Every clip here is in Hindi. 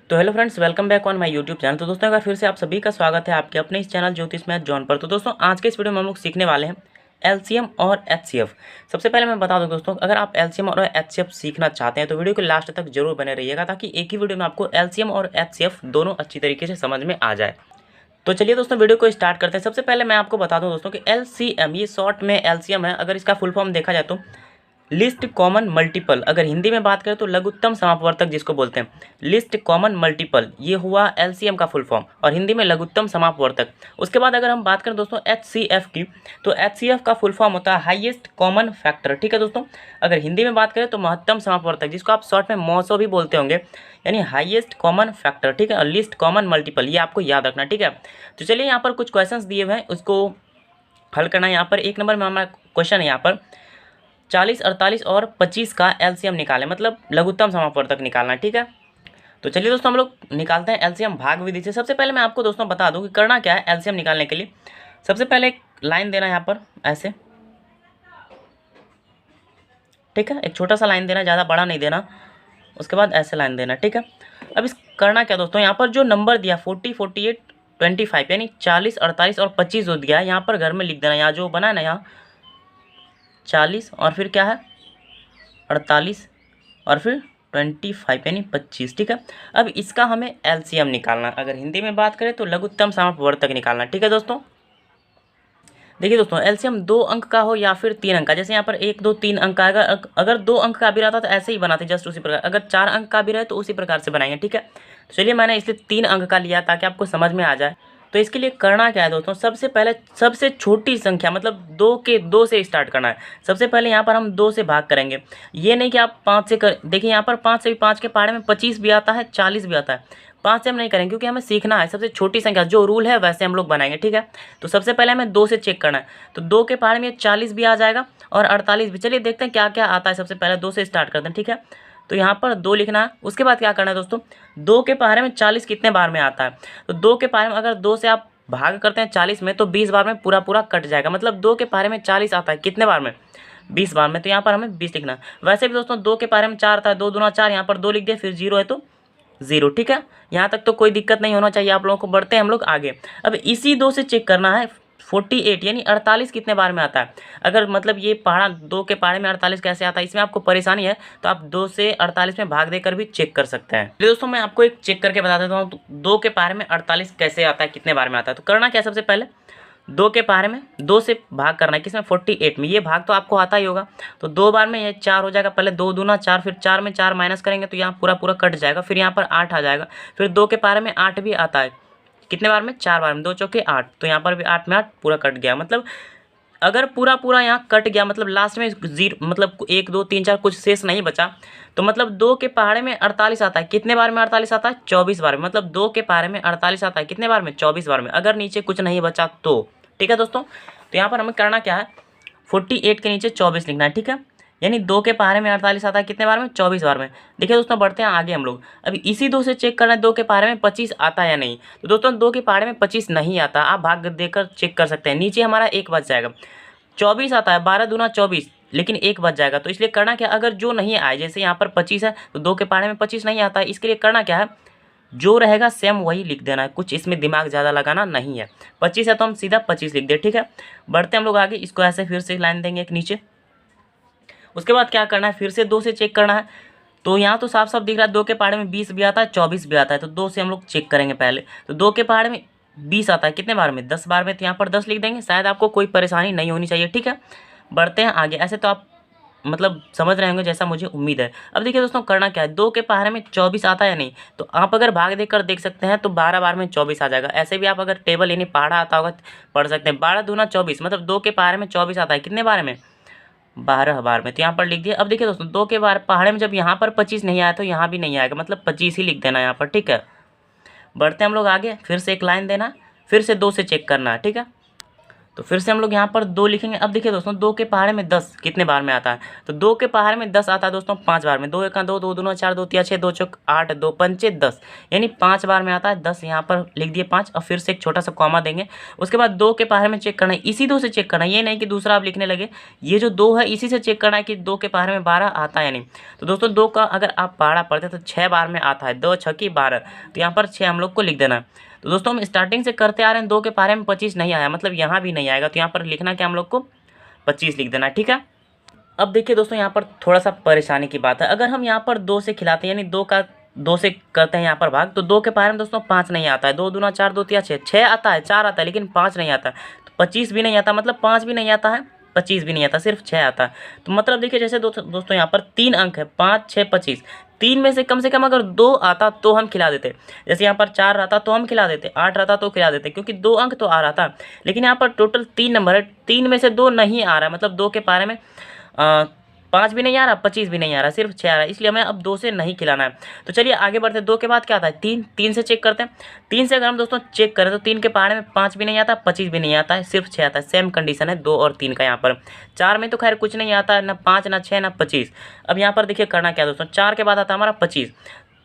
तो hello friends, welcome back on my YouTube channel. तो दोस्तों एक बार फिर से आप सभी का स्वागत है आपके अपने इस चैनल ज्योतिष मैथ जॉन पर। तो दोस्तों आज के इस वीडियो में हम लोग सीखने वाले हैं एलसीएम और एचसीएफ। सबसे पहले मैं बता दूं दोस्तों, अगर आप एलसीएम और एचसीएफ सीखना चाहते हैं तो वीडियो के लास्ट तक जरूर बने रहिएगा, ताकि एक ही वीडियो में आपको एलसीएम और एचसीएफ दोनों अच्छी तरीके से समझ में आ जाए। तो चलिए दोस्तों वीडियो को स्टार्ट करते हैं। सबसे पहले मैं आपको बता दूं दोस्तों कि एलसीएम ये शॉर्ट में एलसीएम है। अगर इसका फुल फॉर्म देखा जाए तो लिस्ट कॉमन मल्टीपल, अगर हिंदी में बात करें तो लघुत्तम समापवर्तक जिसको बोलते हैं, लिस्ट कॉमन मल्टीपल ये हुआ एलसीएम का फुल फॉर्म, और हिंदी में लघुत्तम समापवर्तक। उसके बाद अगर हम बात करें दोस्तों एचसीएफ की, तो एचसीएफ का फुल फॉर्म होता है हाईएस्ट कॉमन फैक्टर। ठीक है दोस्तों, अगर हिंदी में बात करें तो महत्तम समापवर्तक, जिसको आप शॉर्ट में मौसो भी बोलते होंगे, यानी हाईएस्ट कॉमन फैक्टर। ठीक है, और लिस्ट कॉमन मल्टीपल ये आपको याद रखना। ठीक है, तो चलिए यहाँ पर कुछ क्वेश्चंस दिए हुए हैं, उसको हल करना है। यहाँ पर 1 नंबर में हमारा क्वेश्चन है, यहाँ पर 40, 48 और 25 का एलसीएम निकालें, मतलब लघुत्तम समापवर्तक निकालना। ठीक है, तो चलिए दोस्तों हम लोग निकालते हैं एलसीएम भाग विधि से। सबसे पहले मैं आपको दोस्तों बता दूं कि करना क्या है एलसीएम निकालने के लिए। सबसे पहले एक लाइन देना यहाँ पर ऐसे, ठीक है, एक छोटा सा लाइन देना, ज़्यादा बड़ा नहीं देना। उसके बाद ऐसे लाइन देना। ठीक है, अब इस करना क्या दोस्तों, यहाँ पर जो नंबर दिया 40, 48, 25, यानी 40, 48 और 25 जो दिया है, यहाँ पर घर में लिख देना। यहाँ जो बना है ना, यहाँ 40 और फिर क्या है 48 और फिर 25 यानी 25। ठीक है, अब इसका हमें एलसीएम निकालना, अगर हिंदी में बात करें तो लघुत्तम समापवर्तक निकालना। ठीक है दोस्तों, देखिए दोस्तों एलसीएम 2 अंक का हो या फिर 3 अंक का, जैसे यहाँ पर 1, 2, 3 अंक का आएगा। अगर 2 अंक का भी रहता तो ऐसे ही बनाते जस्ट उसी प्रकार, अगर 4 अंक का भी रहे तो उसी प्रकार से बनाएंगे। ठीक है, तो चलिए मैंने इसलिए 3 अंक का लिया ताकि आपको समझ में आ जाए। तो इसके लिए करना क्या है दोस्तों, सबसे पहले सबसे छोटी संख्या मतलब 2 से स्टार्ट करना है। सबसे पहले यहाँ पर हम 2 से भाग करेंगे, ये नहीं कि आप 5 से कर। देखिए यहाँ पर 5 से भी, 5 के पहाड़े में 25 भी आता है, 40 भी आता है। 5 से हम नहीं करेंगे क्योंकि हमें सीखना है सबसे छोटी संख्या, जो रूल है वैसे हम लोग बनाएंगे। ठीक है, तो सबसे पहले हमें 2 से चेक करना है, तो 2 के पहाड़े में 40 भी आ जाएगा और 48 भी। चलिए देखते हैं क्या क्या आता है। सबसे पहले 2 से स्टार्ट करते हैं। ठीक है, तो यहाँ पर 2 लिखना है। उसके बाद क्या करना है दोस्तों, 2 के पहाड़े में 40 कितने बार में आता है, तो 2 के पहाड़े में अगर 2 से आप भाग करते हैं 40 में तो 20 बार में पूरा पूरा कट जाएगा। मतलब 2 के पहाड़े में 40 आता है कितने बार में, 20 बार में। तो यहाँ पर हमें 20 लिखना है। वैसे भी दोस्तों 2 के पहाड़े में 4 आता है, 2 दूना 4, यहाँ पर 2 लिख दिया, फिर 0 है तो 0। ठीक है, यहाँ तक तो कोई दिक्कत नहीं होना चाहिए आप लोगों को। बढ़ते हैं हम लोग आगे। अब इसी 2 से चेक करना है 48 यानी 48 कितने बार में आता है। अगर मतलब ये पहाड़ा 2 के पहाड़े में 48 कैसे आता है, इसमें आपको परेशानी है तो आप 2 से 48 में भाग देकर भी चेक कर सकते हैं। तो दोस्तों मैं आपको एक चेक करके बता देता हूँ 2 के पहाड़े में 48 कैसे आता है, कितने बार में आता है। तो करना क्या, सबसे पहले 2 के पहाड़े में 2 से भाग करना है, किसमें 48 में। ये भाग तो आपको आता ही होगा, तो 2 बार में ये 4 हो जाएगा। पहले 2 दूना 4, फिर 4 में 4 माइनस करेंगे तो यहाँ पूरा पूरा कट जाएगा। फिर यहाँ पर 8 आ जाएगा। फिर 2 के पहाड़े में 8 भी आता है, कितने बार में, 4 बार में। 2 चौके 8, तो यहाँ पर भी 8 में 8 पूरा कट गया। मतलब अगर पूरा पूरा यहाँ कट गया, मतलब लास्ट में 0, मतलब 1, 2, 3, 4 कुछ शेष नहीं बचा, तो मतलब 2 के पहाड़े में 48 आता है, कितने बार में 48 आता है, 24 बार में। मतलब 2 के पहाड़े में 48 आता है कितने बार में, 24 बार में, अगर नीचे कुछ नहीं बचा तो। ठीक है दोस्तों, तो यहाँ पर हमें करना क्या है, 48 के नीचे 24 लिखना है। ठीक है, यानी 2 के पहाड़े में 48 आता है कितने बार में, 24 बार में। देखिए दोस्तों बढ़ते हैं आगे हम लोग। अभी इसी 2 से चेक करना है 2 के पहाड़े में 25 आता है या नहीं। तो दोस्तों 2 के पहाड़े में 25 नहीं आता, आप भाग देकर चेक कर सकते हैं। नीचे हमारा 1 बच जाएगा। 24 आता है, 12 दूना 24, लेकिन 1 बच जाएगा। तो इसलिए करना क्या, अगर जो नहीं आए, जैसे यहाँ पर 25 है तो 2 के पहाड़े में 25 नहीं आता है, इसके लिए करना क्या है, जो रहेगा सेम वही लिख देना है, कुछ इसमें दिमाग ज़्यादा लगाना नहीं है। 25 है तो हम सीधा 25 लिख दे। ठीक है, बढ़ते हम लोग आगे। इसको ऐसे फिर से लाइन देंगे एक नीचे। उसके बाद क्या करना है, फिर से 2 से चेक करना है। तो यहाँ तो साफ साफ दिख रहा है 2 के पहाड़े में 20 भी आता है, 24 भी आता है। तो 2 से हम लोग चेक करेंगे पहले। तो 2 के पहाड़े में 20 आता है कितने बार में, 10 बार में। तो यहाँ पर 10 लिख देंगे, शायद आपको कोई परेशानी नहीं होनी चाहिए। ठीक है, बढ़ते हैं आगे। ऐसे तो आप मतलब समझ रहे होंगे जैसा मुझे उम्मीद है। अब देखिए दोस्तों करना क्या है, 2 के पहाड़े में 24 आता है या नहीं। तो आप अगर भाग देकर देख सकते हैं तो 12 बार में 24 आ जाएगा। ऐसे भी आप अगर टेबल यानी पहाड़ा आता होगा पढ़ सकते हैं। 12 दूना 24, मतलब 2 के पहाड़े में 24 आता है कितने बार में, 12 बार में। तो यहाँ पर लिख दिया। अब देखिए दोस्तों 2 के बार पहाड़े में जब यहाँ पर 25 नहीं आया तो यहाँ भी नहीं आएगा, मतलब 25 ही लिख देना यहाँ पर। ठीक है, बढ़ते हैं हम लोग आगे। फिर से एक लाइन देना, फिर से 2 से चेक करना है। ठीक है, तो फिर से हम लोग यहाँ पर 2 लिखेंगे। अब देखिए दोस्तों 2 के पहाड़े में 10 कितने बार में आता है, तो 2 के पहाड़े में 10 आता है दोस्तों 5 बार में। 2 1 2, 2 2 4, 2 3 6, 2 चौक 8, 2 पंचे 10, यानी 5 बार में आता है। 10 यहाँ पर लिख दिए 5, और फिर से एक छोटा सा कॉमा देंगे। उसके बाद 2 के पहाड़े में चेक करना है, इसी 2 से चेक करना है, ये नहीं कि दूसरा आप लिखने लगे। ये जो 2 है इसी से चेक करना है कि 2 के पहाड़े में 12 आता है या नहीं। तो दोस्तों 2 का अगर आप पहाड़ा पढ़ते तो 6 बार में आता है, 2 6 की 12, तो यहाँ पर 6 हम लोग को लिख देना है। तो दोस्तों हम स्टार्टिंग से करते आ रहे हैं, 2 के पहाड़े में 25 नहीं आया, मतलब यहाँ भी नहीं आएगा, तो यहाँ पर लिखना क्या हम लोग को 25 लिख देना है, ठीक है। अब देखिए दोस्तों यहाँ पर थोड़ा सा परेशानी की बात है। अगर हम यहाँ पर 2 से खिलाते हैं, यानी 2 का 2 से करते हैं यहाँ पर भाग, तो 2 के पहाड़े में दोस्तों 5 नहीं आता है। 2 दूना 4, 2 3 6, 6 आता है, 4 आता है, लेकिन 5 नहीं आता। तो 25 भी नहीं आता, मतलब 5 भी नहीं आता है, 25 भी नहीं आता, सिर्फ 6 आता है। तो मतलब देखिए जैसे दोस्तों यहाँ पर 3 अंक है, 5 6 25, 3 में से कम अगर 2 आता तो हम खिला देते। जैसे यहाँ पर 4 रहता तो हम खिला देते, 8 रहता तो खिला देते, क्योंकि 2 अंक तो आ रहा था। लेकिन यहाँ पर टोटल 3 नंबर है, 3 में से 2 नहीं आ रहा है, मतलब 2 के पहाड़े में 5 भी नहीं आ रहा, 25 भी नहीं आ रहा, सिर्फ 6 आ रहा है, इसलिए हमें अब 2 से नहीं खिलाना है। तो चलिए आगे बढ़ते हैं। 2 के बाद क्या आता है, 3, 3 से चेक करते हैं। 3 से अगर हम दोस्तों चेक करें तो 3 के पहाड़े में 5 भी नहीं आता, 25 भी नहीं आता है, सिर्फ 6 आता है। सेम कंडीशन है 2 और 3 का। यहाँ पर 4 में तो खैर कुछ नहीं आता है, ना 5 ना 6 ना 25। अब यहाँ पर देखिए करना क्या दोस्तों, 4 के बाद आता है हमारा 25,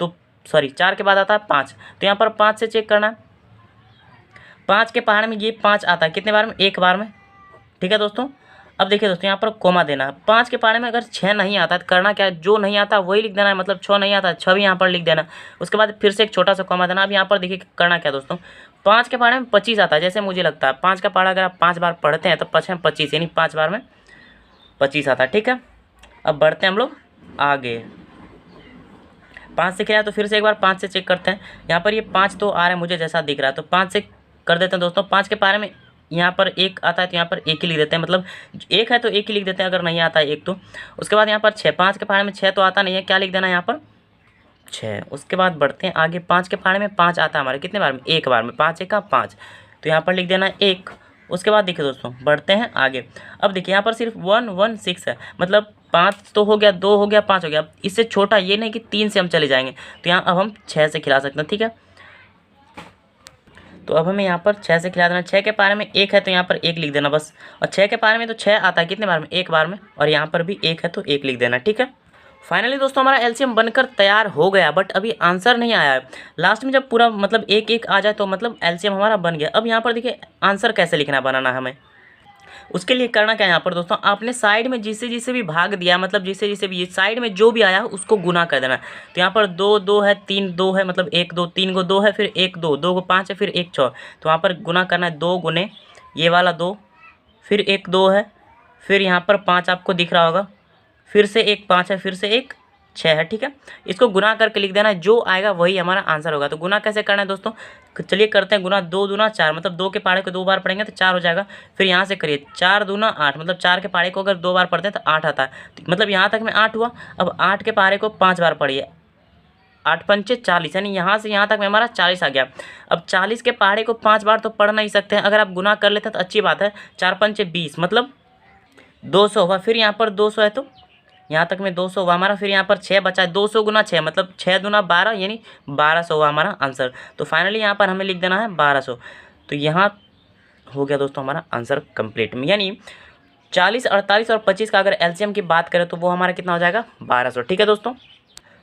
तो सॉरी 4 के बाद आता है 5, तो यहाँ पर 5 से चेक करना है। 5 के पहाड़े में ये 5 आता है, कितने बार में, 1 बार में, ठीक है दोस्तों। अब देखिए दोस्तों यहाँ पर कोमा देना है। 5 के पहाड़े में अगर 6 नहीं आता तो करना क्या है, जो नहीं आता वही लिख देना है, मतलब 6 नहीं आता 6 भी यहाँ पर लिख देना। उसके बाद फिर से एक छोटा सा कोमा देना। अब यहाँ पर देखिए करना क्या दोस्तों, 5 के पहाड़े में 25 आता है, जैसे मुझे लगता है 5 का पहाड़ा अगर आप 5 बार पढ़ते हैं तो 5 में 25, यानी 5 बार में 25 आता है, ठीक है। अब बढ़ते हैं हम लोग आगे। 5 से क्या है, तो फिर से एक बार 5 से चेक करते हैं। यहाँ पर ये 5 तो आ रहा है मुझे जैसा दिख रहा है, तो 5 से कर देते हैं दोस्तों। 5 के पहाड़े में यहाँ पर 1 आता है, तो यहाँ पर 1 ही लिख देते हैं, मतलब 1 है तो 1 ही लिख देते हैं, अगर नहीं आता है 1 तो। उसके बाद यहाँ पर 6, 5 के पहाड़े में 6 तो आता नहीं है, क्या लिख देना है यहाँ पर 6। उसके बाद बढ़ते हैं आगे। 5 के पहाड़े में 5 आता है हमारे, कितने बार में, 1 बार में, 5 1 5, तो यहाँ पर लिख देना है 1। उसके बाद देखिए दोस्तों बढ़ते हैं आगे। अब देखिए यहाँ पर सिर्फ 1 1 6 है, मतलब 5 तो हो गया, 2 हो गया, 5 हो गया। इससे छोटा ये नहीं कि 3 से हम चले जाएंगे, तो यहाँ अब हम 6 से खिला सकते हैं, ठीक है। तो अब हमें यहाँ पर 6 से खिला देना। 6 के पहाड़े में 1 है तो यहाँ पर 1 लिख देना बस। और 6 के पहाड़े में तो 6 आता है, कितने बार में, 1 बार में, और यहाँ पर भी 1 है तो 1 लिख देना, ठीक है। फाइनली दोस्तों हमारा एलसीएम बनकर तैयार हो गया, बट अभी आंसर नहीं आया है। लास्ट में जब पूरा मतलब 1 1 आ जाए तो मतलब एलसीएम हमारा बन गया। अब यहाँ पर देखिए आंसर कैसे लिखना बनाना हमें, उसके लिए करना क्या है यहाँ पर दोस्तों, आपने साइड में जिससे जिससे भी भाग दिया, मतलब जिससे जिससे भी साइड में जो भी आया उसको गुना कर देना। तो यहाँ पर 2 2 है, 3 2 है, मतलब 1 2, 3 को 2 है, फिर 1 2, 2 को 5 है, फिर 1 6, तो वहाँ पर गुना करना है। 2 गुने ये वाला 2, फिर 1 2 है, फिर यहाँ पर 5 आपको दिख रहा होगा, फिर से 1 5 है, फिर से 1 6 है, ठीक है। इसको गुना करके लिख देना है, जो आएगा वही हमारा आंसर होगा। तो गुना कैसे करना है दोस्तों, चलिए करते हैं गुना। 2 दूना 4, मतलब 2 के पहाड़े को 2 बार पढ़ेंगे तो 4 हो जाएगा। फिर यहाँ से करिए 4 दूना 8, मतलब 4 के पहाड़े को अगर 2 बार पढ़ते हैं तो 8 आता है, तो मतलब यहाँ तक में 8 हुआ। अब 8 के पहाड़े को 5 बार पढ़िए, 8 पंचे 40, यानी यहाँ से यहाँ तक में हमारा 40 आ गया। अब 40 के पहाड़े को 5 बार तो पढ़ नहीं सकते हैं, अगर आप गुना कर लेते हैं तो अच्छी बात है। 4 पंचे 20, मतलब 200 हुआ। फिर यहाँ पर 200 है तो यहाँ तक में 200 हुआ हमारा। फिर यहाँ पर 6 बचा है, 200 गुना 6, मतलब 6 दूना 12, यानी 1200 हुआ हमारा आंसर। तो फाइनली यहाँ पर हमें लिख देना है 1200। तो यहाँ हो गया दोस्तों हमारा आंसर कंप्लीट में, यानी 40 48 और 25 का अगर एलसीएम की बात करें तो वो हमारा कितना हो जाएगा, 1200, ठीक है दोस्तों।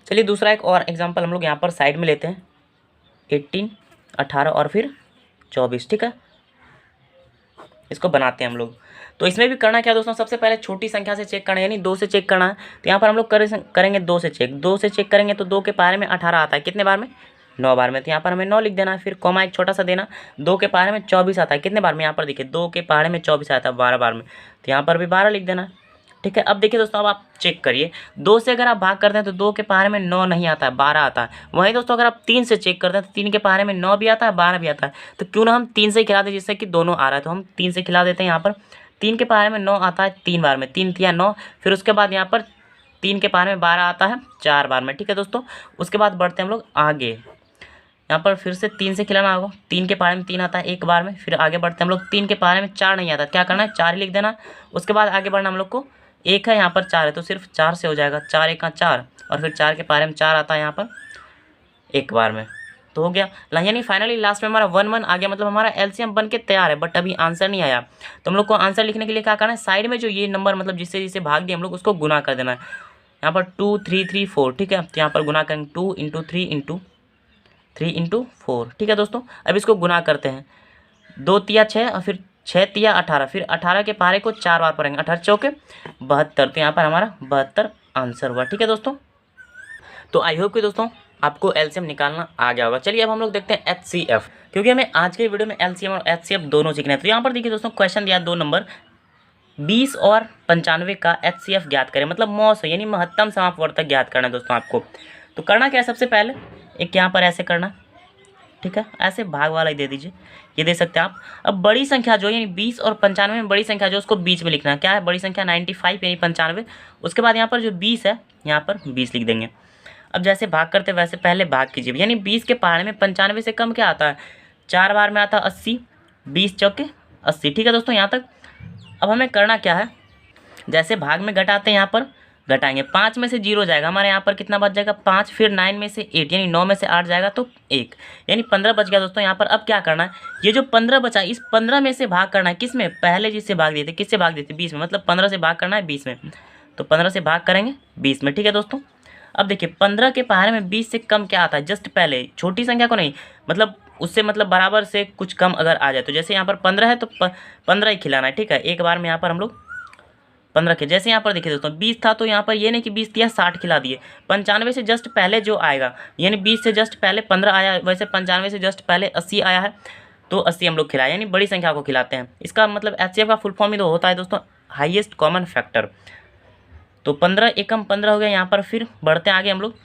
चलिए दूसरा एक और एग्जाम्पल हम लोग यहाँ पर साइड में लेते हैं। 18 18 और फिर 24, ठीक है, इसको बनाते हैं हम लोग। तो इसमें भी करना क्या दोस्तों, सबसे पहले छोटी संख्या से चेक करना है, यानी 2 से चेक करना है। तो यहाँ पर हम लोग करेंगे 2 से चेक। 2 से चेक करेंगे तो 2 के पहाड़े में 18 आता है, कितने बार में, 9 बार में, तो यहाँ पर हमें 9 लिख देना है। फिर कॉमा एक छोटा सा देना। 2 के पहाड़े में 24 आता है, कितने बार में, यहाँ पर देखिए 2 के पहाड़े में 24 आता है 12 बार में, तो यहाँ पर भी 12 लिख देना है, ठीक है। अब देखिए दोस्तों अब आप चेक करिए, 2 से अगर आप भाग करते हैं तो 2 के पहाड़े में 9 नहीं आता है, 12 आता है। वहीं दोस्तों अगर आप 3 से चेक करते हैं तो 3 के पहाड़े में 9 भी आता है, 12 भी आता है। तो क्यों ना हम 3 से ही खिला दें, जिससे कि दोनों आ रहा है, तो हम 3 से खिला देते हैं। यहाँ पर 3 के पहाड़े में 9 आता है 3 बार में, 3 3 9, फिर उसके बाद यहाँ पर 3 के पहाड़े में 12 आता है 4 बार में, ठीक है दोस्तों। उसके बाद बढ़ते हैं हम लोग आगे। यहाँ पर फिर से 3 से खिलाना होगा। 3 के पहाड़े में 3 आता है 1 बार में। फिर आगे बढ़ते हैं हम लोग, 3 के पहाड़े में 4 नहीं आता, क्या करना है, 4 ही लिख देना। उसके बाद आगे बढ़ना हम लोग को, 1 है यहाँ पर 4 है, तो सिर्फ 4 से हो जाएगा, 4 1 4, और फिर 4 के पहाड़े में 4 आता है यहाँ पर 1 बार में, तो हो गया यानी फाइनली लास्ट में हमारा 1 1 आ गया, मतलब हमारा एलसीएम बन के तैयार है, बट अभी आंसर नहीं आया। तो हम लोग को आंसर लिखने के लिए क्या करना है, साइड में जो ये नंबर मतलब जिससे जिससे भाग दिए हम लोग उसको गुना कर देना है। यहाँ पर 2 3 3 4, ठीक है, तो यहाँ पर गुना करेंगे 2 × 3 × 4, ठीक है दोस्तों। अब इसको गुना करते हैं, 2 तिया 6 और फिर 6 तिया 18, फिर 18 के पारे को 4 बार पढ़ेंगे, 18 चौके 72, तो यहाँ पर हमारा 72 आंसर हुआ, ठीक है दोस्तों। तो आई होप कि दोस्तों आपको एलसीएम निकालना आ गया होगा। चलिए अब हम लोग देखते हैं एचसीएफ, क्योंकि हमें आज के वीडियो में एलसीएम और एचसीएफ दोनों सीखना है। तो यहाँ पर देखिए दोस्तों क्वेश्चन दिया 2 नंबर 20 और 95 का एचसीएफ ज्ञात करें, मतलब मौस यानी महत्तम समापवर्तक ज्ञात करना है दोस्तों आपको। तो करना क्या है, सबसे पहले एक यहाँ पर ऐसे करना, ठीक है, ऐसे भाग वाला ही दे दीजिए, ये दे सकते हैं आप। अब बड़ी संख्या जो यानी 20 और 95 में बड़ी संख्या जो उसको बीच में लिखना है, क्या है बड़ी संख्या 95 यानी 95। उसके बाद यहाँ पर जो 20 है यहाँ पर 20 लिख देंगे। अब जैसे भाग करते वैसे पहले भाग कीजिए, यानी 20 के पहाड़े में 95 से कम क्या आता है, 4 बार में आता है 80, 20 चौके 80, ठीक है दोस्तों यहाँ तक। अब हमें करना क्या है, जैसे भाग में घटाते हैं यहाँ पर घटाएंगे, 5 में से 0 जाएगा हमारे यहाँ पर कितना बच जाएगा 5, फिर 9 में से 8 यानी 9 में से 8 जाएगा तो 1 यानी 15 बच गया दोस्तों यहाँ पर। अब क्या करना है, ये जो 15 बचा इस 15 में से भाग करना है, किस में, पहले जिससे भाग दिए थे, किससे भाग दिए थे 20 में, मतलब 15 से भाग करना है 20 में, तो 15 से भाग करेंगे 20 में, ठीक है दोस्तों। अब देखिए 15 के पहाड़े में 20 से कम क्या आता है, जस्ट पहले छोटी संख्या को नहीं, मतलब उससे मतलब बराबर से कुछ कम अगर आ जाए, तो जैसे यहाँ पर 15 है तो 15 ही खिलाना है, ठीक है, एक बार में यहाँ पर हम लोग 15 के। जैसे यहाँ पर देखिए दोस्तों 20 था तो यहाँ पर ये नहीं कि 20 दिया 60 खिला दिए, 95 से जस्ट पहले जो आएगा यानी 20 से जस्ट पहले 15 आया, वैसे 95 से जस्ट पहले 80 आया है तो 80 हम लोग खिलाए, यानी बड़ी संख्या को खिलाते हैं। इसका मतलब एचसीएफ का फुल फॉर्म ही तो होता है दोस्तों हाईएस्ट कॉमन फैक्टर। तो 15 एकम 15 हो गया यहाँ पर, फिर बढ़ते हैं आगे हम लोग,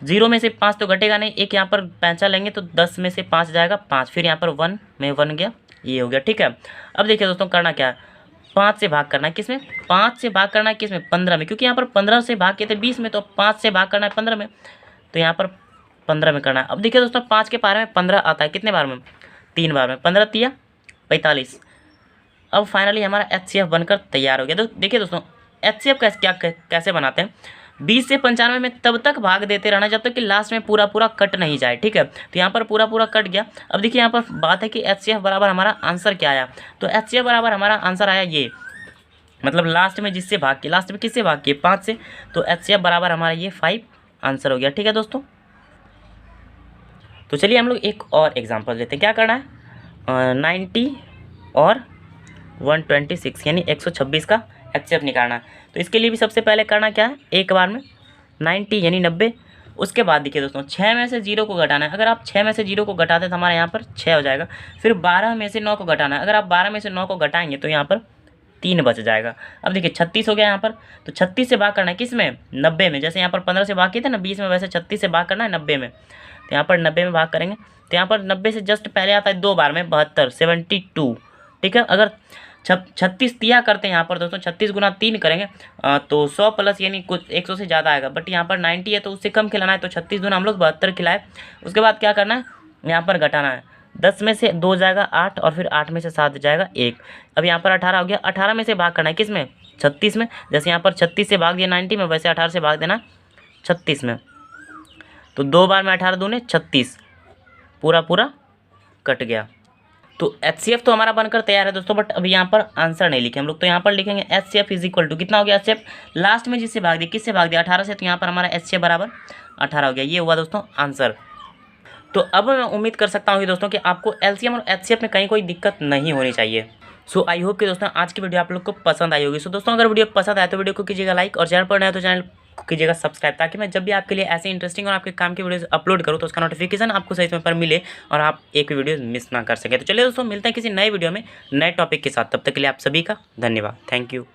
0 में से 5 तो घटेगा नहीं, एक यहाँ पर पैंचा लेंगे तो 10 में से 5 जाएगा 5, फिर यहाँ पर 1 में 1 गया, ये हो गया, ठीक है। अब देखिए दोस्तों करना क्या है, 5 से भाग करना है, किस में, 5 से भाग करना है किस में, 15 में, क्योंकि यहाँ पर 15 से भाग किए थे 20 में, तो 5 से भाग करना है 15 में, तो यहाँ पर 15 में करना है। अब देखिए दोस्तों 5 के पारे में 15 आता है, कितने बार में, 3 बार में, 15 तिया 45। अब फाइनली हमारा एचसीएफ बनकर तैयार हो गया। तो देखिए दोस्तों एचसीएफ कैसे बनाते हैं, 20 से 95 में तब तक भाग देते रहना जब तक कि लास्ट में पूरा पूरा कट नहीं जाए, ठीक है। तो यहाँ पर पूरा पूरा कट गया। अब देखिए यहाँ पर बात है कि एचसीएफ बराबर हमारा आंसर क्या आया, तो एचसीएफ बराबर हमारा आंसर आया ये, मतलब लास्ट में जिससे भाग किए, लास्ट में किससे भाग किए 5 से, तो एचसीएफ बराबर हमारा ये 5 आंसर हो गया, ठीक है दोस्तों। तो चलिए हम लोग एक और एग्जाम्पल लेते हैं, क्या करना है 90 और 126 यानी 126 का एचसीएफ निकालना है। तो इसके लिए भी सबसे पहले करना क्या है, एक बार में 90 यानी 90, उसके बाद देखिए दोस्तों 6 में से 0 को घटाना है। अगर आप 6 में से 0 को घटाते तो हमारे यहाँ पर 6 हो जाएगा, फिर 12 में से 9 को घटाना है। अगर आप 12 में से 9 को घटाएंगे तो यहाँ पर 3 बच जाएगा। अब देखिए 36 हो गया यहाँ पर, तो 36 से भाग करना है किस में, 90 में, जैसे यहाँ पर 15 से भाग किए थे ना 20 में, वैसे 36 से भाग करना है 90 में, तो यहाँ पर 90 में भाग करेंगे। तो यहाँ पर 90 से जस्ट पहले आता है 2 बार में 72 72, ठीक है। अगर 36 तिया करते हैं यहाँ पर दोस्तों, 36 गुना 3 करेंगे तो 100 प्लस यानी कुछ 100 से ज़्यादा आएगा, बट यहाँ पर 90 है तो उससे कम खिलाना है, तो 36 गुना हम लोग 72 खिलाए। उसके बाद क्या करना है, यहाँ पर घटाना है, 10 में से 2 जाएगा 8, और फिर 8 में से 7 जाएगा 1। अब यहाँ पर 18 हो गया, 18 में से भाग करना है किस में, 36 में, जैसे यहाँ पर 36 से भाग दिया 90 में, वैसे 18 से भाग देना 36 में, तो 2 बार में 18 दूने 36, पूरा पूरा कट गया। तो एचसीएफ तो हमारा बनकर तैयार है दोस्तों, बट अभी यहाँ पर आंसर नहीं लिखे हम लोग, तो यहाँ पर लिखेंगे एचसीएफ इज इक्वल टू कितना हो गया, एचसीएफ लास्ट में जिससे भाग दिया, किससे भाग दिया 18 से, तो यहाँ पर हमारा एचसीएफ बराबर 18 हो गया, ये हुआ दोस्तों आंसर। तो अब मैं उम्मीद कर सकता हूँ कि दोस्तों कि आपको एलसीएम और एचसीएफ में कहीं कोई दिक्कत नहीं होनी चाहिए। सो आई होप कि दोस्तों आज की वीडियो आप लोग को पसंद आई होगी। सो दोस्तों अगर वीडियो पसंद आए तो वीडियो को कीजिएगा लाइक, और चैनल पर नया तो चैनल को कीजिएगा सब्सक्राइब, ताकि मैं जब भी आपके लिए ऐसे इंटरेस्टिंग और आपके काम की वीडियोस अपलोड करूँ तो उसका नोटिफिकेशन आपको सही समय पर मिले और आप एक वीडियो मिस ना कर सके। तो चलिए दोस्तों मिलते हैं किसी नए वीडियो में नए टॉपिक के साथ, तब तक के लिए आप सभी का धन्यवाद, थैंक यू।